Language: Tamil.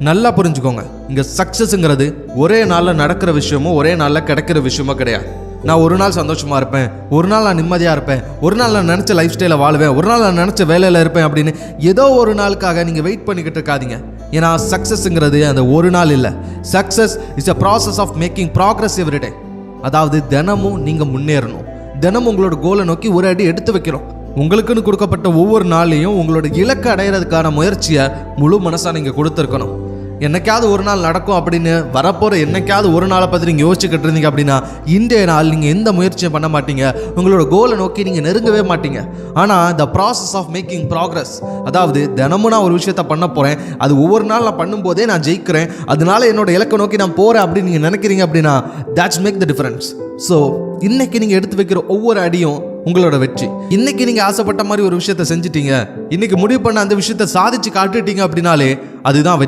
நல்லா புரிஞ்சுக்கோங்க, இங்க சக்சஸ்ங்கிறது ஒரே நாள்ல நடக்கிற விஷயமோ ஒரே நாள்ல கிடைக்கிற விஷயமோ கிடையாது. நான் ஒரு நாள் சந்தோஷமா இருப்பேன், ஒரு நாள் நான் நிம்மதியா இருப்பேன், ஒரு நாள் நான் நினைச்ச லைஃப் ஸ்டைல வாழ்வேன், ஒரு நாள் நான் நினைச்ச வேலையில இருப்பேன் அப்படின்னு ஏதோ ஒரு நாளுக்காக நீங்க வெயிட் பண்ணிக்கிட்டு இருக்காதீங்க. ஏன்னா சக்சஸ்ங்கிறது அந்த ஒரு நாள் இல்லை. Success is a process of making progress every day. அதாவது தினமும் நீங்க முன்னேறணும், தினமும் உங்களோட கோலை நோக்கி ஒரு அடி எடுத்து வைக்கிறோம். உங்களுக்குன்னு கொடுக்கப்பட்ட ஒவ்வொரு நாளையும் உங்களோட இலக்கை அடையிறதுக்கான முயற்சியை முழு மனசா நீங்க கொடுத்துருக்கணும். என்னைக்காவது ஒரு நாள் நடக்கும் அப்படின்னு வரப்போற என்னைக்காவது ஒரு நாளை பற்றி நீங்கள் யோசிச்சுக்கிட்டு இருந்தீங்க அப்படின்னா இன்றைய நாள் நீங்கள் எந்த முயற்சியும் பண்ண மாட்டீங்க, உங்களோட கோலை நோக்கி நீங்கள் நெருங்கவே மாட்டீங்க. ஆனால் the process of making progress, அதாவது தினமும் நான் ஒரு விஷயத்த பண்ண போகிறேன், அது ஒவ்வொரு நாள் நான் பண்ணும்போதே நான் ஜெயிக்கிறேன், அதனால என்னோட இலக்கை நோக்கி நான் போகிறேன் அப்படின்னு நீங்கள் நினைக்கிறீங்க அப்படின்னா that's make the difference. So இன்னைக்கு நீங்கள் எடுத்து வைக்கிற ஒவ்வொரு அடியும் உங்களோட வெற்றி. இன்னைக்கு நீங்க ஆசைப்பட்ட மாதிரி ஒரு விஷயத்த செஞ்சிட்டீங்க, இன்னைக்கு முடிவு பண்ண அந்த விஷயத்த சாதிச்சு காட்டுட்டீங்க அப்படின்னாலே அதுதான் வெற்றி.